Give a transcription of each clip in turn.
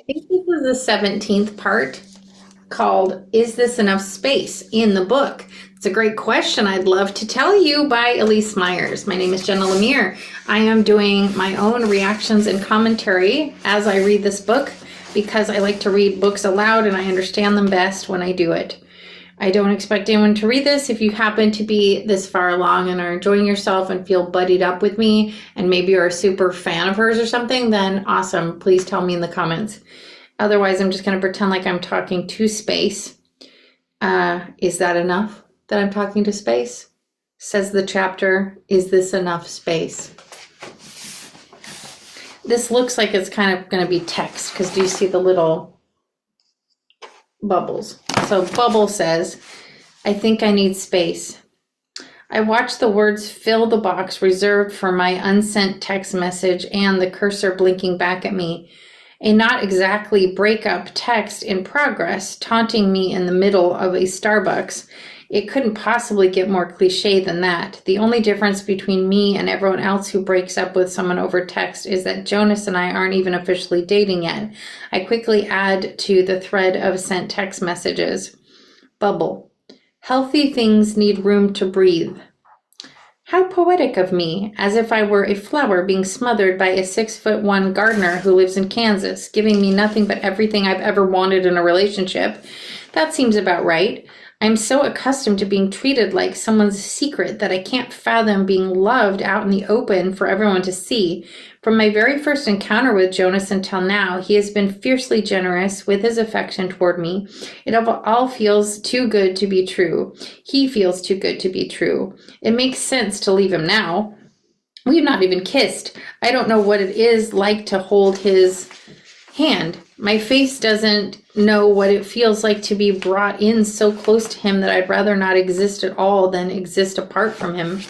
I think this is the 17th part called Is This Enough Space in the book? It's a great question. I'd love to tell you by Elyse Myers. My name is Jenna LaMere. I am doing my own reactions and commentary as I read this book because I like to read books aloud and I understand them best when I do it. I don't expect anyone to read this. If you happen to be this far along and are enjoying yourself and feel buddied up with me and maybe you're a super fan of hers or something, then awesome. Please tell me in the comments. Otherwise, I'm just going to pretend like I'm talking to space. Is that enough that I'm talking to space? Says the chapter, is this enough space? This looks like it's kind of going to be text because do you see the little bubbles? So Bubble says, I think I need space. I watch the words fill the box reserved for my unsent text message and the cursor blinking back at me. A not exactly breakup text in progress, taunting me in the middle of a Starbucks. It couldn't possibly get more cliche than that. The only difference between me and everyone else who breaks up with someone over text is that Jonas and I aren't even officially dating yet. I quickly add to the thread of sent text messages. Bubble. Healthy things need room to breathe. How poetic of me, as if I were a flower being smothered by a 6'1" gardener who lives in Kansas, giving me nothing but everything I've ever wanted in a relationship. That seems about right. I'm so accustomed to being treated like someone's secret that I can't fathom being loved out in the open for everyone to see. From my very first encounter with Jonas until now, he has been fiercely generous with his affection toward me. It all feels too good to be true. He feels too good to be true. It makes sense to leave him now. We've not even kissed. I don't know what it is like to hold his hand. My face doesn't know what it feels like to be brought in so close to him that I'd rather not exist at all than exist apart from him.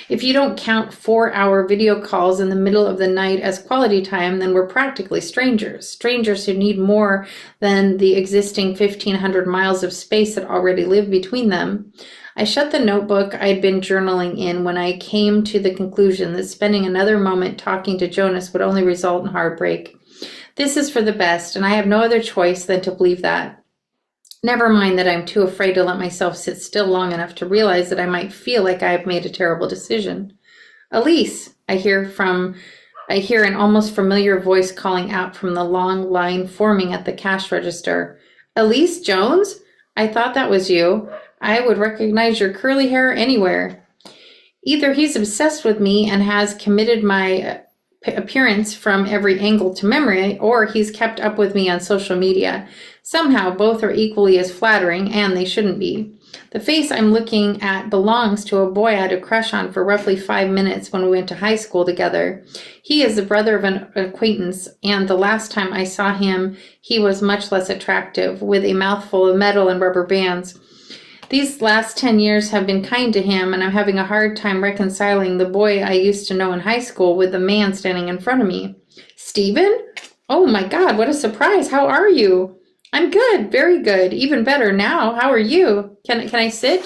If you don't count 4-hour video calls in the middle of the night as quality time, then we're practically strangers. Strangers who need more than the existing 1,500 miles of space that already live between them. I shut the notebook I'd been journaling in when I came to the conclusion that spending another moment talking to Jonas would only result in heartbreak. This is for the best, and I have no other choice than to believe that. Never mind that I'm too afraid to let myself sit still long enough to realize that I might feel like I have made a terrible decision. Elyse, I hear an almost familiar voice calling out from the long line forming at the cash register. Elyse Jones? I thought that was you. I would recognize your curly hair anywhere. Either he's obsessed with me and has committed my appearance from every angle to memory, or he's kept up with me on social media. Somehow both are equally as flattering, and they shouldn't be. The face I'm looking at belongs to a boy I had a crush on for roughly 5 minutes when we went to high school together. He is the brother of an acquaintance, and the last time I saw him, he was much less attractive, with a mouthful of metal and rubber bands. These last 10 years have been kind to him, and I'm having a hard time reconciling the boy I used to know in high school with the man standing in front of me. Stephen? Oh my God, what a surprise. How are you? I'm good, very good, even better now. How are you? Can I sit?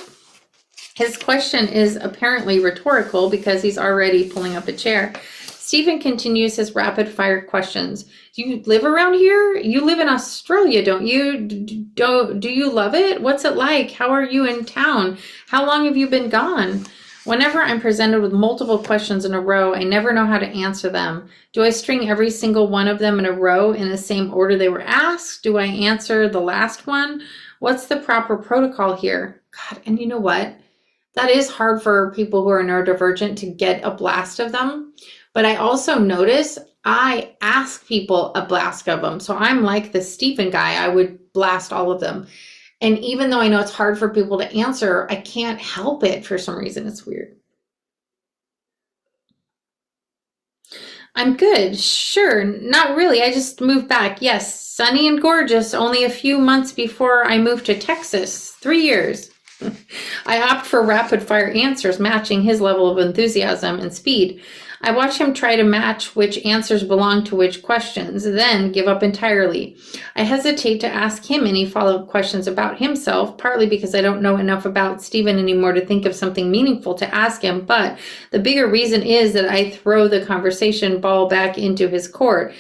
His question is apparently rhetorical because he's already pulling up a chair. Stephen continues his rapid-fire questions. Do you live around here? You live in Australia, don't you? Do you love it? What's it like? How are you in town? How long have you been gone? Whenever I'm presented with multiple questions in a row, I never know how to answer them. Do I string every single one of them in a row in the same order they were asked? Do I answer the last one? What's the proper protocol here? God, and you know what? That is hard for people who are neurodivergent to get a blast of them. But I also notice I ask people a blast of them. So I'm like the Stephen guy. I would blast all of them. And even though I know it's hard for people to answer, I can't help it for some reason. It's weird. I'm good. Sure. Not really. I just moved back. Yes. Sunny and gorgeous. Only a few months before I moved to Texas. 3 years. I opt for rapid fire answers matching his level of enthusiasm and speed. I watch him try to match which answers belong to which questions, then give up entirely. I hesitate to ask him any follow-up questions about himself, partly because I don't know enough about Stephen anymore to think of something meaningful to ask him, but the bigger reason is that I throw the conversation ball back into his court.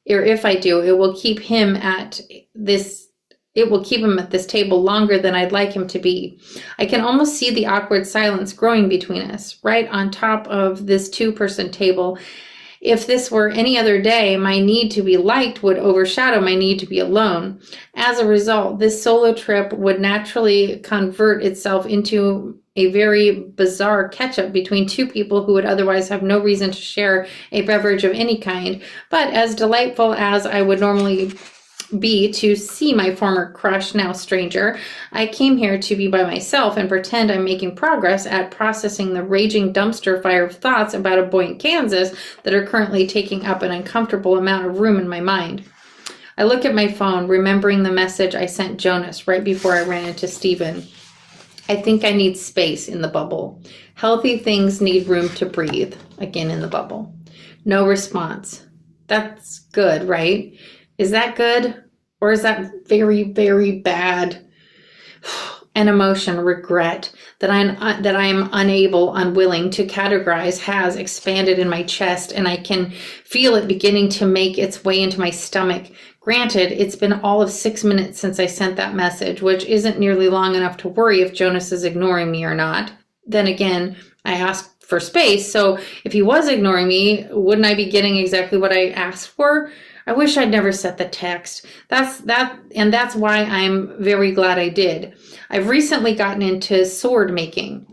or if I do, it will keep him at this table longer than I'd like him to be. I can almost see the awkward silence growing between us, right on top of this two-person table. If this were any other day, my need to be liked would overshadow my need to be alone. As a result, this solo trip would naturally convert itself into a very bizarre catch-up between two people who would otherwise have no reason to share a beverage of any kind. But as delightful as I would normally be to see my former crush, now stranger, I came here to be by myself and pretend I'm making progress at processing the raging dumpster fire of thoughts about a boy in Kansas that are currently taking up an uncomfortable amount of room in my mind. I look at my phone, remembering the message I sent Jonas right before I ran into Stephen. I think I need space in the bubble. Healthy things need room to breathe. Again in the bubble. No response. That's good, right? Is that good? Or is that very, very bad? An emotion, regret, that I'm unwilling to categorize has expanded in my chest, and I can feel it beginning to make its way into my stomach. Granted, it's been all of 6 minutes since I sent that message, which isn't nearly long enough to worry if Jonas is ignoring me or not. Then again, I asked for space, so if he was ignoring me, wouldn't I be getting exactly what I asked for? I wish I'd never sent the text. That's why I'm very glad I did. I've recently gotten into sword making.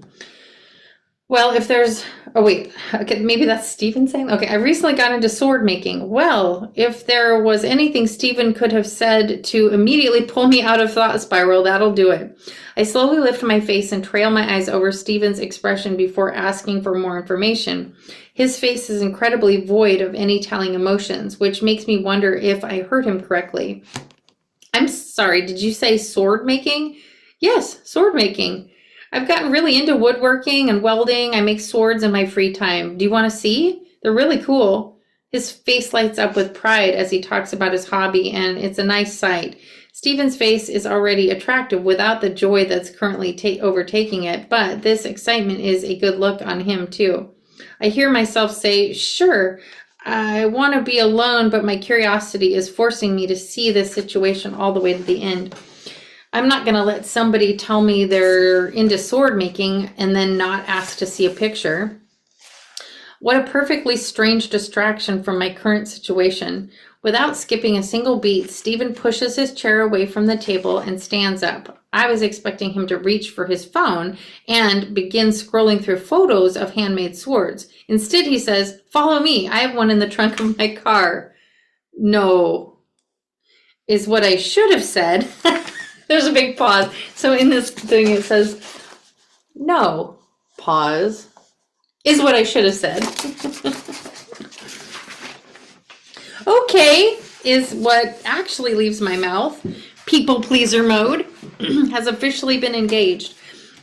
Well, okay, maybe that's Stephen saying. Okay, I recently got into sword making. Well, if there was anything Stephen could have said to immediately pull me out of thought spiral, that'll do it. I slowly lift my face and trail my eyes over Stephen's expression before asking for more information. His face is incredibly void of any telling emotions, which makes me wonder if I heard him correctly. I'm sorry, did you say sword making? Yes, sword making. I've gotten really into woodworking and welding. I make swords in my free time. Do you want to see? They're really cool. His face lights up with pride as he talks about his hobby, and it's a nice sight. Stephen's face is already attractive without the joy that's currently overtaking it, but this excitement is a good look on him too. I hear myself say, sure, I want to be alone, but my curiosity is forcing me to see this situation all the way to the end. I'm not going to let somebody tell me they're into sword making and then not ask to see a picture. What a perfectly strange distraction from my current situation. Without skipping a single beat, Stephen pushes his chair away from the table and stands up. I was expecting him to reach for his phone and begin scrolling through photos of handmade swords. Instead, he says, "Follow me. I have one in the trunk of my car." No, is what I should have said. There's a big pause. So in this thing, it says, no, pause, is what I should have said. Okay, is what actually leaves my mouth. People pleaser mode has officially been engaged.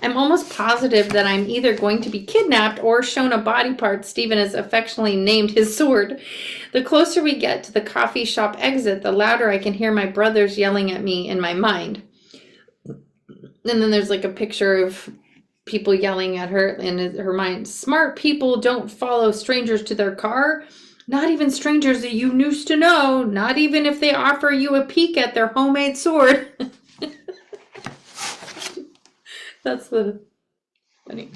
I'm almost positive that I'm either going to be kidnapped or shown a body part Stephen has affectionately named his sword. The closer we get to the coffee shop exit, the louder I can hear my brothers yelling at me in my mind. And then there's like a picture of people yelling at her in her mind. Smart people don't follow strangers to their car. Not even strangers that you used to know. Not even if they offer you a peek at their homemade sword. That's the funny.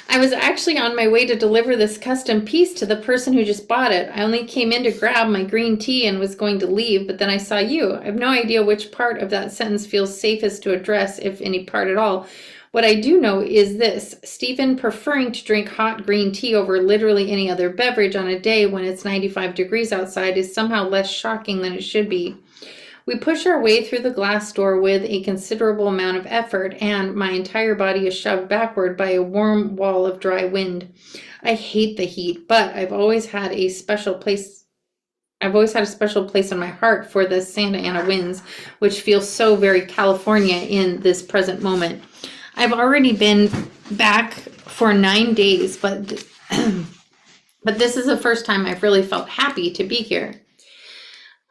I was actually on my way to deliver this custom piece to the person who just bought it. I only came in to grab my green tea and was going to leave, but then I saw you. I have no idea which part of that sentence feels safest to address, if any part at all. What I do know is this: Stephen preferring to drink hot green tea over literally any other beverage on a day when it's 95 degrees outside is somehow less shocking than it should be. We push our way through the glass door with a considerable amount of effort, and my entire body is shoved backward by a warm wall of dry wind. I hate the heat, but I've always had a special place in my heart for the Santa Ana winds, which feel so very California in this present moment. I've already been back for 9 days, but this is the first time I've really felt happy to be here.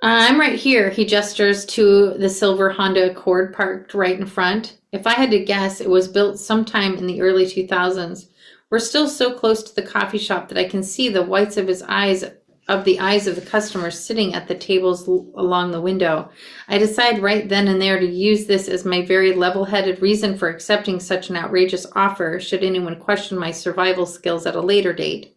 I'm right here. He gestures to the silver Honda Accord parked right in front. If I had to guess, it was built sometime in the early 2000s. We're still so close to the coffee shop that I can see the whites of his eyes of the eyes of the customers sitting at the tables along the window. I decide right then and there to use this as my very level-headed reason for accepting such an outrageous offer, should anyone question my survival skills at a later date.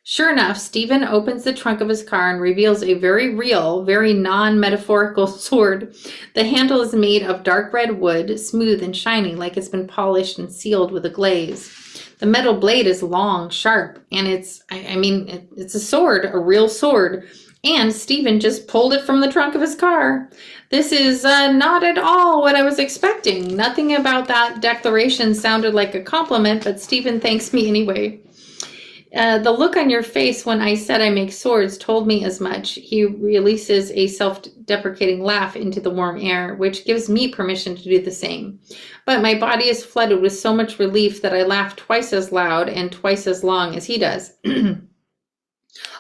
Sure enough, Stephen opens the trunk of his car and reveals a very real, very non-metaphorical sword. The handle is made of dark red wood, smooth and shiny, like it's been polished and sealed with a glaze. The metal blade is long, sharp, and it's a sword, a real sword. And Stephen just pulled it from the trunk of his car. This is not at all what I was expecting. Nothing about that declaration sounded like a compliment, but Stephen thanks me anyway. The look on your face when I said I make swords told me as much. He releases a self-deprecating laugh into the warm air, which gives me permission to do the same. But my body is flooded with so much relief that I laugh twice as loud and twice as long as he does.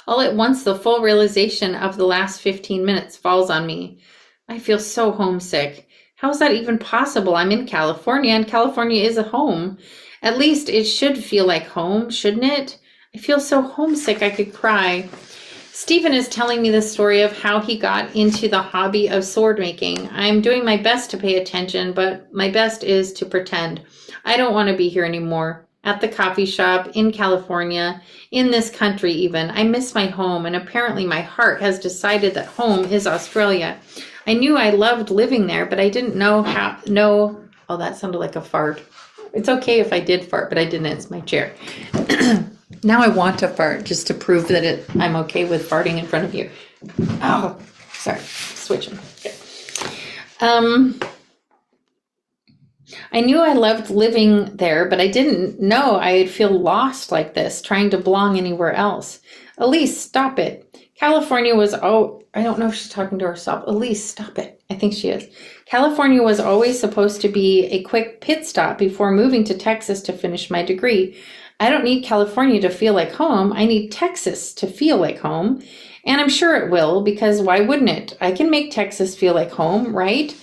All at once, the full realization of the last 15 minutes falls on me. I feel so homesick. How is that even possible? I'm in California, and California is a home. At least it should feel like home, shouldn't it? I feel so homesick I could cry. Stephen is telling me the story of how he got into the hobby of sword making. I'm doing my best to pay attention, but my best is to pretend. I don't want to be here anymore. At the coffee shop, in California, in this country even. I miss my home, and apparently my heart has decided that home is Australia. I knew I loved living there, but I didn't know how. Oh, that sounded like a fart. It's okay if I did fart, but I didn't. It's my chair. Now I want to fart just to prove that I'm okay with farting in front of you. Oh, sorry. Switching. Okay. I knew I loved living there, but I didn't know I'd feel lost like this, trying to belong anywhere else. Elyse, stop it. California was, I don't know if she's talking to herself. Elyse, stop it. I think she is. California was always supposed to be a quick pit stop before moving to Texas to finish my degree. I don't need California to feel like home. I need Texas to feel like home. And I'm sure it will, because why wouldn't it? I can make Texas feel like home, right?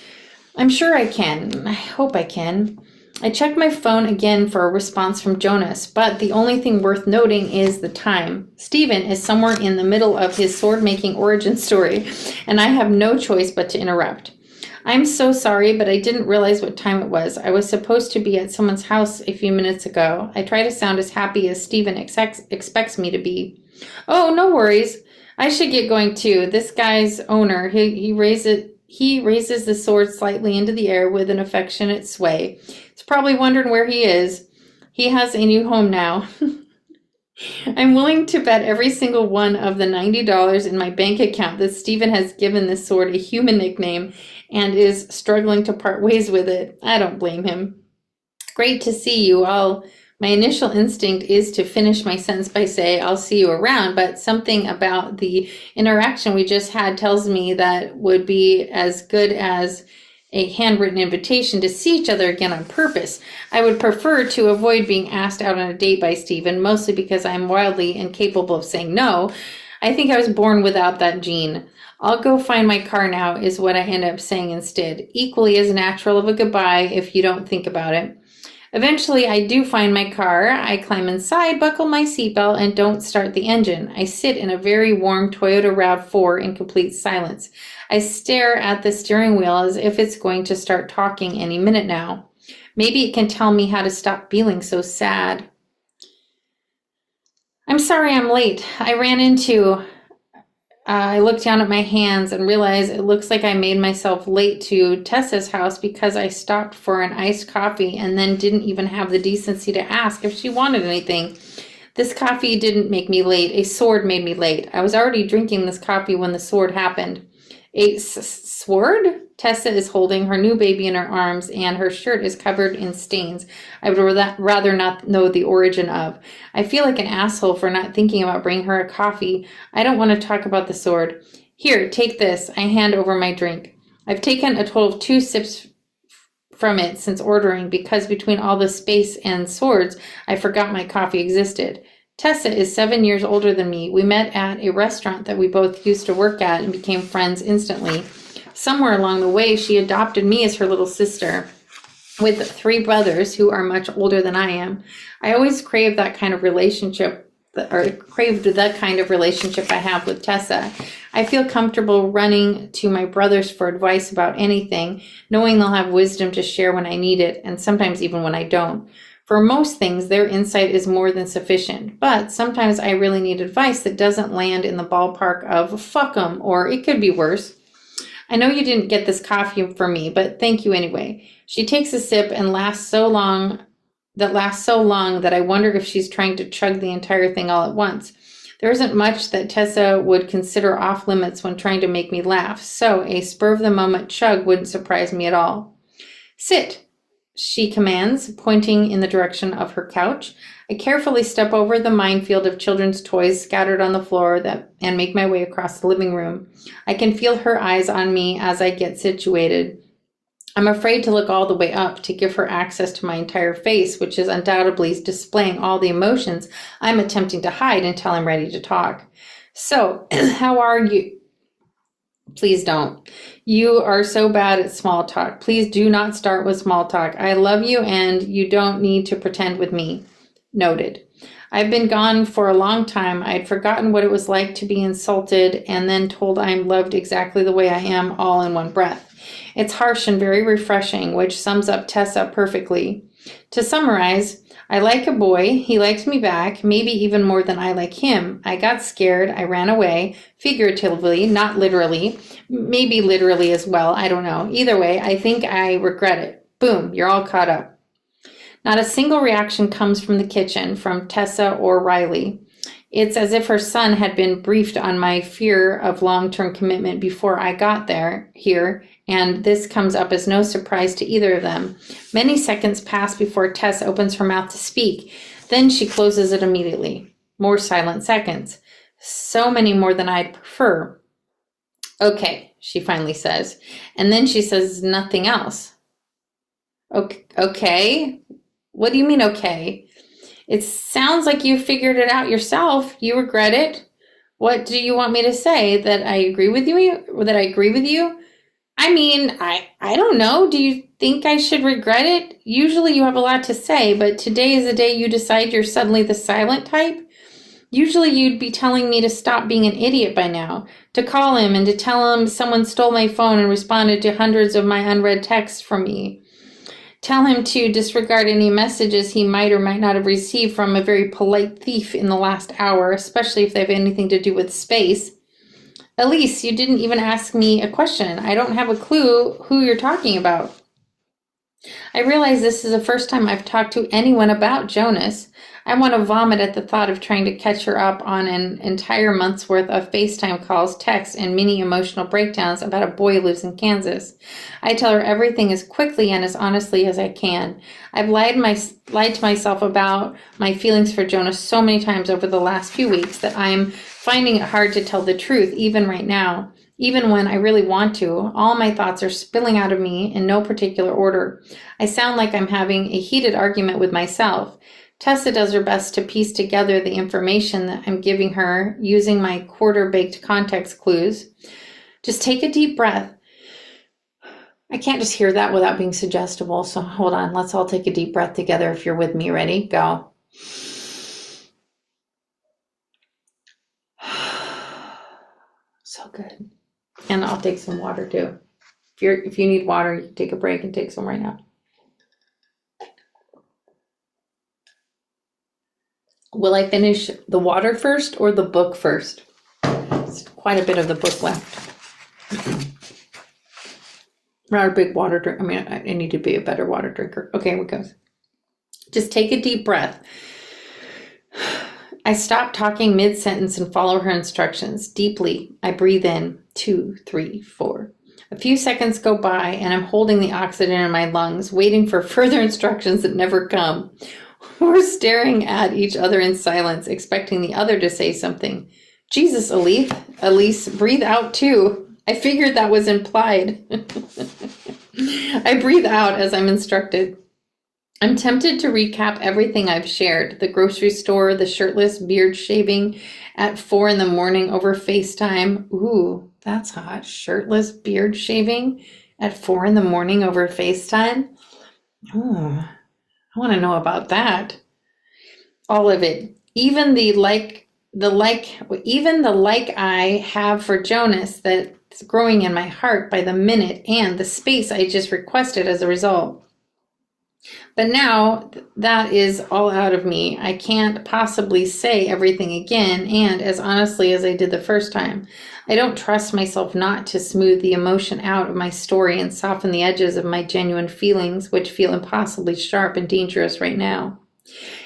I'm sure I can. I hope I can. I checked my phone again for a response from Jonas, but the only thing worth noting is the time. Stephen is somewhere in the middle of his sword-making origin story, and I have no choice but to interrupt. I'm so sorry, but I didn't realize what time it was. I was supposed to be at someone's house a few minutes ago. I try to sound as happy as Stephen expects me to be. Oh, no worries. I should get going too. This guy's owner, he raises the sword slightly into the air with an affectionate sway. He's probably wondering where he is. He has a new home now. I'm willing to bet every single one of the $90 in my bank account that Stephen has given this sword a human nickname and is struggling to part ways with it. I don't blame him. Great to see you all. My initial instinct is to finish my sentence by saying, I'll see you around, but something about the interaction we just had tells me that would be as good as a handwritten invitation to see each other again on purpose. I would prefer to avoid being asked out on a date by Stephen, mostly because I'm wildly incapable of saying no. I think I was born without that gene. I'll go find my car now is what I end up saying instead. Equally as natural of a goodbye if you don't think about it. Eventually, I do find my car. I climb inside, buckle my seatbelt, and don't start the engine. I sit in a very warm Toyota RAV4 in complete silence. I stare at the steering wheel as if it's going to start talking any minute now. Maybe it can tell me how to stop feeling so sad. I'm sorry I'm late. I looked down at my hands and realized it looks like I made myself late to Tessa's house because I stopped for an iced coffee and then didn't even have the decency to ask if she wanted anything. This coffee didn't make me late. A sword made me late. I was already drinking this coffee when the sword happened. A sword? Tessa is holding her new baby in her arms, and her shirt is covered in stains I would rather not know the origin of. I feel like an asshole for not thinking about bringing her a coffee. I don't want to talk about the sword. Here, take this. I hand over my drink. I've taken a total of 2 sips from it since ordering, because between all the space and swords, I forgot my coffee existed. Tessa is 7 years older than me. We met at a restaurant that we both used to work at and became friends instantly. Somewhere along the way, she adopted me as her little sister, with 3 brothers who are much older than I am. I always craved that kind of relationship crave the kind of relationship I have with Tessa. I feel comfortable running to my brothers for advice about anything, knowing they'll have wisdom to share when I need it, and sometimes even when I don't. For most things, their insight is more than sufficient, but sometimes I really need advice that doesn't land in the ballpark of fuck 'em, or it could be worse. I know you didn't get this coffee for me, but thank you anyway. She takes a sip and lasts so long that I wonder if she's trying to chug the entire thing all at once. There isn't much that Tessa would consider off limits when trying to make me laugh, so a spur-of-the-moment chug wouldn't surprise me at all. Sit, she commands, pointing in the direction of her couch. I carefully step over the minefield of children's toys scattered on the floor and make my way across the living room. I can feel her eyes on me as I get situated. I'm afraid to look all the way up to give her access to my entire face, which is undoubtedly displaying all the emotions I'm attempting to hide until I'm ready to talk. So, how are you? Please don't. You are so bad at small talk. Please do not start with small talk. I love you and you don't need to pretend with me. Noted. I've been gone for a long time. I'd forgotten what it was like to be insulted and then told I'm loved exactly the way I am, all in one breath. It's harsh and very refreshing, which sums up Tessa perfectly. To summarize, I like a boy, he likes me back, maybe even more than I like him. I got scared, I ran away, figuratively, not literally, maybe literally as well, I don't know. Either way, I think I regret it. Boom, you're all caught up. Not a single reaction comes from the kitchen, from Tessa or Riley. It's as if her son had been briefed on my fear of long-term commitment before I got here, and this comes up as no surprise to either of them. Many seconds pass before Tess opens her mouth to speak. Then she closes it immediately. More silent seconds. So many more than I'd prefer. Okay, she finally says. And then she says nothing else. Okay? What do you mean, okay? It sounds like you figured it out yourself. You regret it. What do you want me to say? That I agree with you? Or that I agree with you? I mean, I don't know. Do you think I should regret it? Usually you have a lot to say, but today is the day you decide you're suddenly the silent type. Usually you'd be telling me to stop being an idiot by now, to call him and to tell him someone stole my phone and responded to hundreds of my unread texts from me. Tell him to disregard any messages he might or might not have received from a very polite thief in the last hour, especially if they have anything to do with space. Elyse, you didn't even ask me a question. I don't have a clue who you're talking about. I realize this is the first time I've talked to anyone about Jonas. I want to vomit at the thought of trying to catch her up on an entire month's worth of FaceTime calls, texts, and mini emotional breakdowns about a boy who lives in Kansas. I tell her everything as quickly and as honestly as I can. I've lied to myself about my feelings for Jonas so many times over the last few weeks that I'm finding it hard to tell the truth, even right now. Even when I really want to, all my thoughts are spilling out of me in no particular order. I sound like I'm having a heated argument with myself. Tessa does her best to piece together the information that I'm giving her using my quarter-baked context clues. Just take a deep breath. I can't just hear that without being suggestible, so hold on. Let's all take a deep breath together if you're with me. Ready? Go. So good. And I'll take some water too. If you need water, you can take a break and take some right now. Will I finish the water first or the book first? There's quite a bit of the book left. Not a big water drink. I mean, I need to be a better water drinker. Okay, here it goes. Just take a deep breath. I stop talking mid-sentence and follow her instructions. Deeply, I breathe in. 2, 3, 4. A few seconds go by and I'm holding the oxygen in my lungs, waiting for further instructions that never come. We're staring at each other in silence, expecting the other to say something. Jesus, Elyse, breathe out too. I figured that was implied. I breathe out as I'm instructed. I'm tempted to recap everything I've shared. The grocery store, the shirtless beard shaving at 4 a.m. over FaceTime. Ooh, that's hot. Shirtless beard shaving at 4 a.m. over FaceTime. Oh, I want to know about that. All of it. Even even the like I have for Jonas that's growing in my heart by the minute, and the space I just requested as a result. But now that is all out of me. I can't possibly say everything again and as honestly as I did the first time. I don't trust myself not to smooth the emotion out of my story and soften the edges of my genuine feelings, which feel impossibly sharp and dangerous right now.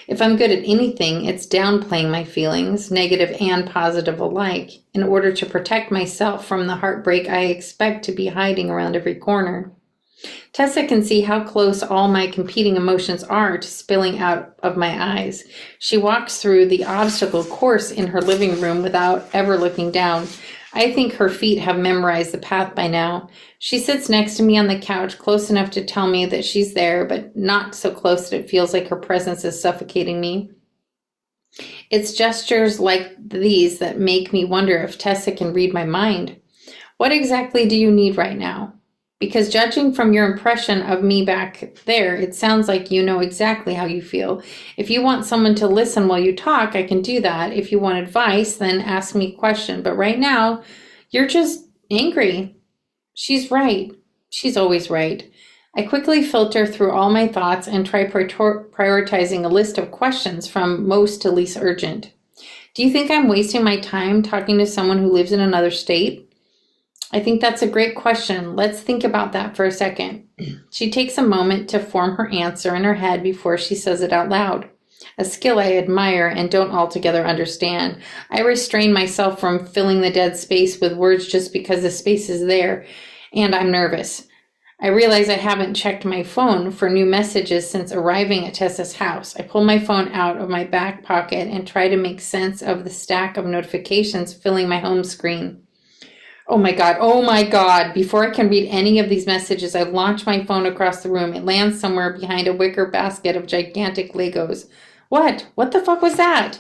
If I'm good at anything, it's downplaying my feelings, negative and positive alike, in order to protect myself from the heartbreak I expect to be hiding around every corner. Tessa can see how close all my competing emotions are to spilling out of my eyes. She walks through the obstacle course in her living room without ever looking down. I think her feet have memorized the path by now. She sits next to me on the couch, close enough to tell me that she's there, but not so close that it feels like her presence is suffocating me. It's gestures like these that make me wonder if Tessa can read my mind. What exactly do you need right now? Because judging from your impression of me back there, it sounds like you know exactly how you feel. If you want someone to listen while you talk, I can do that. If you want advice, then ask me a question. But right now, you're just angry. She's right. She's always right. I quickly filter through all my thoughts and try prioritizing a list of questions from most to least urgent. Do you think I'm wasting my time talking to someone who lives in another state? I think that's a great question. Let's think about that for a second. She takes a moment to form her answer in her head before she says it out loud, a skill I admire and don't altogether understand. I restrain myself from filling the dead space with words just because the space is there, and I'm nervous. I realize I haven't checked my phone for new messages since arriving at Tessa's house. I pull my phone out of my back pocket and try to make sense of the stack of notifications filling my home screen. Oh my God. Before I can read any of these messages, I launch my phone across the room. It lands somewhere behind a wicker basket of gigantic Legos. What? What the fuck was that?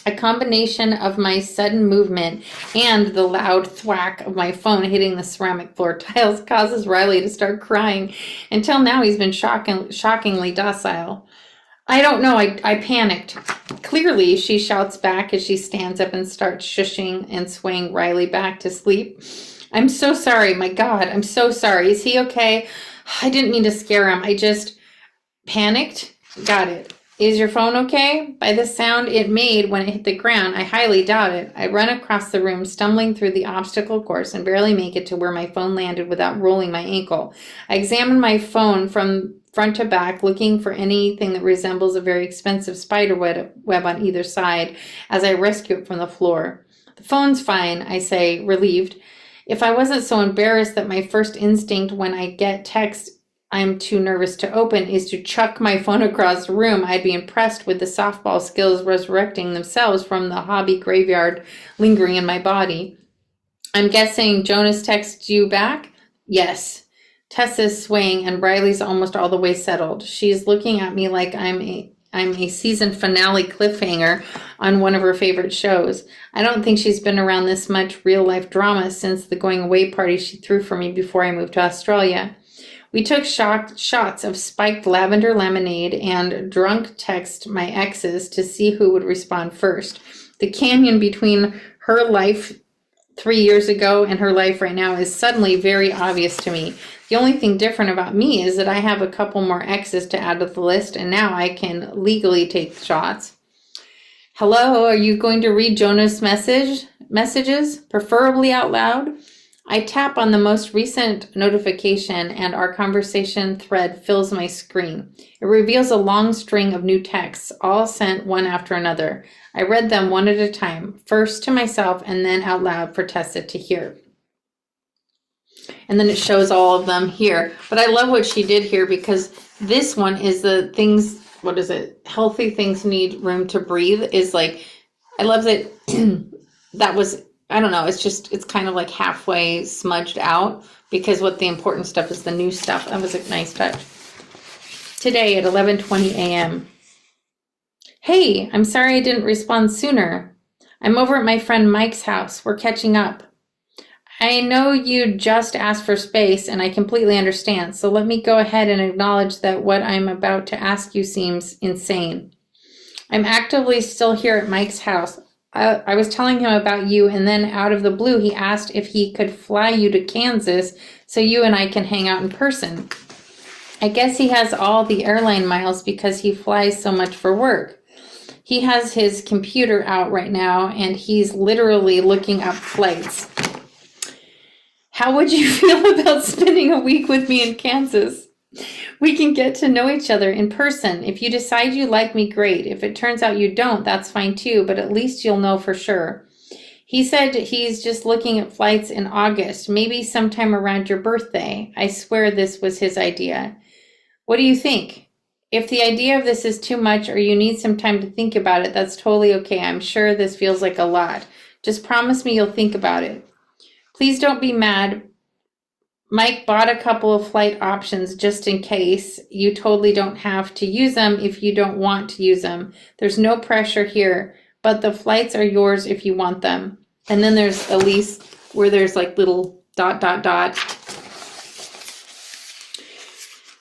A combination of my sudden movement and the loud thwack of my phone hitting the ceramic floor tiles causes Riley to start crying. Until now, he's been shockingly docile. I don't know. I panicked. Clearly, she shouts back as she stands up and starts shushing and swaying Riley back to sleep. I'm so sorry. My God, I'm so sorry. Is he okay? I didn't mean to scare him. I just panicked. Got it. Is your phone okay? By the sound it made when it hit the ground, I highly doubt it. I run across the room, stumbling through the obstacle course, and barely make it to where my phone landed without rolling my ankle. I examine my phone from front to back, looking for anything that resembles a very expensive spider web on either side as I rescue it from the floor. The phone's fine, I say, relieved. If I wasn't so embarrassed that my first instinct when I get text I'm too nervous to open is to chuck my phone across the room, I'd be impressed with the softball skills resurrecting themselves from the hobby graveyard lingering in my body. I'm guessing Jonas texted you back? Yes. Tessa's swaying and Riley's almost all the way settled. She's looking at me like I'm a season finale cliffhanger on one of her favorite shows. I don't think she's been around this much real-life drama since the going-away party she threw for me before I moved to Australia. We took shots of spiked lavender lemonade and drunk text my exes to see who would respond first. The canyon between her life 3 years ago and her life right now is suddenly very obvious to me. The only thing different about me is that I have a couple more exes to add to the list, and now I can legally take shots. Hello, are you going to read Jonas' messages, preferably out loud? I tap on the most recent notification, and our conversation thread fills my screen. It reveals a long string of new texts, all sent one after another. I read them one at a time, first to myself and then out loud for Tessa to hear. And then it shows all of them here. But I love what she did here because this one is the things, what is it? Healthy things need room to breathe is like, I love that that was, I don't know, it's kind of like halfway smudged out because what the important stuff is the new stuff. That was a nice touch. Today at 11:20 a.m. Hey, I'm sorry I didn't respond sooner. I'm over at my friend Mike's house. We're catching up. I know you just asked for space, and I completely understand, so let me go ahead and acknowledge that what I'm about to ask you seems insane. I'm actively still here at Mike's house. I was telling him about you, and then out of the blue, he asked if he could fly you to Kansas so you and I can hang out in person. I guess he has all the airline miles because he flies so much for work. He has his computer out right now, and he's literally looking up flights. How would you feel about spending a week with me in Kansas? We can get to know each other in person. If you decide you like me, great. If it turns out you don't, that's fine too, but at least you'll know for sure. He said he's just looking at flights in August, maybe sometime around your birthday. I swear this was his idea. What do you think? If the idea of this is too much or you need some time to think about it, that's totally okay. I'm sure this feels like a lot. Just promise me you'll think about it. Please don't be mad. Mike bought a couple of flight options just in case. You totally don't have to use them if you don't want to use them. There's no pressure here, but the flights are yours if you want them. And then there's Elyse, where there's like little ...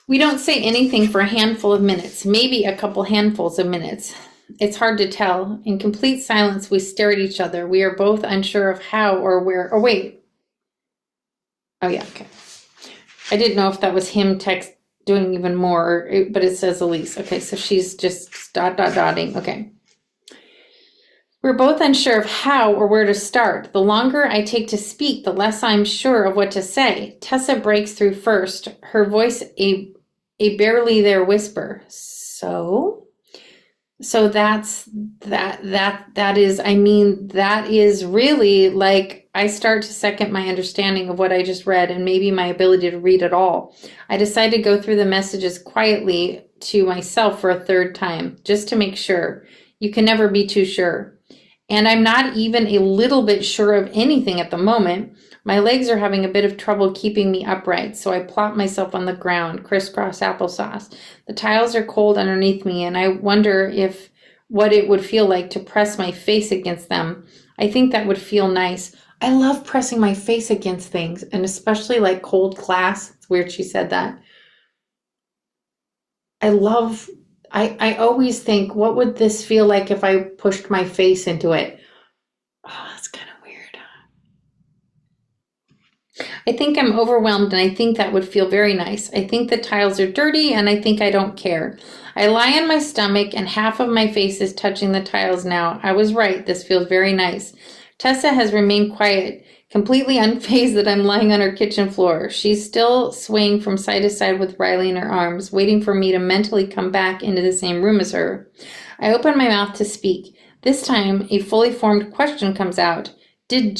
We don't say anything for a handful of minutes, maybe a couple handfuls of minutes. It's hard to tell. In complete silence, we stare at each other. We are both unsure of how or where. Oh, wait. Oh, yeah, okay. I didn't know if that was him doing even more, but it says Elyse. Okay, so she's just ... Okay. We're both unsure of how or where to start. The longer I take to speak, the less I'm sure of what to say. Tessa breaks through first, her voice a barely there whisper. So that is really like I start to second my understanding of what I just read and maybe my ability to read at all. I decided to go through the messages quietly to myself for a third time, just to make sure. You can never be too sure. And I'm not even a little bit sure of anything at the moment. My legs are having a bit of trouble keeping me upright, so I plop myself on the ground, crisscross applesauce. The tiles are cold underneath me, and I wonder what it would feel like to press my face against them. I think that would feel nice. I love pressing my face against things, and especially like cold glass. It's weird she said that. I always think, what would this feel like if I pushed my face into it? Oh, that's kind of weird. I think I'm overwhelmed, and I think that would feel very nice. I think the tiles are dirty, and I think I don't care. I lie on my stomach, and half of my face is touching the tiles now. I was right. This feels very nice. Tessa has remained quiet, completely unfazed that I'm lying on her kitchen floor. She's still swaying from side to side with Riley in her arms, waiting for me to mentally come back into the same room as her. I open my mouth to speak. This time, a fully formed question comes out. Did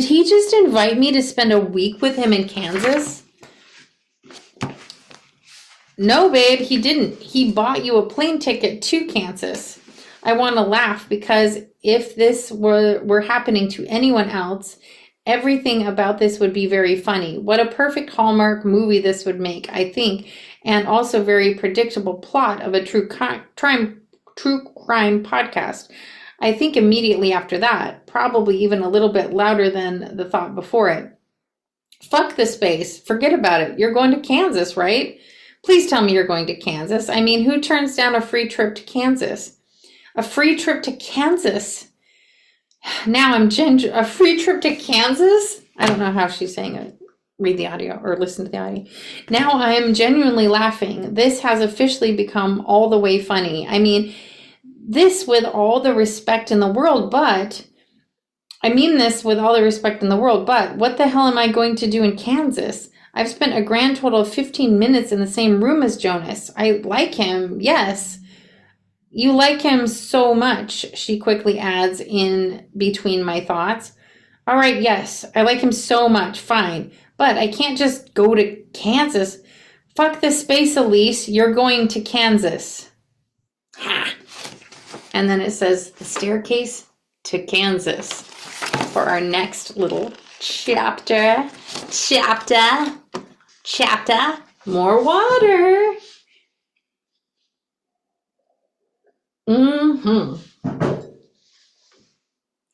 he just invite me to spend a week with him in Kansas? No, babe, he didn't. He bought you a plane ticket to Kansas. I want to laugh because if this were happening to anyone else, everything about this would be very funny. What a perfect Hallmark movie this would make, I think, and also very predictable plot of a true crime podcast. I think immediately after that, probably even a little bit louder than the thought before it. Fuck the space. Forget about it. You're going to Kansas, right? Please tell me you're going to Kansas. I mean, who turns down a free trip to Kansas? A free trip to Kansas. Now a free trip to Kansas? I don't know how she's saying it. Read the audio or listen to the audio. Now I am genuinely laughing. This has officially become all the way funny. I mean, this with all the respect in the world, but what the hell am I going to do in Kansas? I've spent a grand total of 15 minutes in the same room as Jonas. I like him, yes. You like him so much, she quickly adds in between my thoughts. All right, yes, I like him so much, fine. But I can't just go to Kansas. Fuck the space, Elyse. You're going to Kansas. Ha! And then it says, the staircase to Kansas for our next little chapter. More water.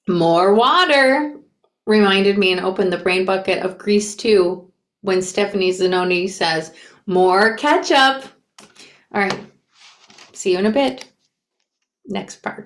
More water reminded me and opened the brain bucket of Grease 2 when Stephanie Zanoni says, more ketchup. All right. See you in a bit. Next part.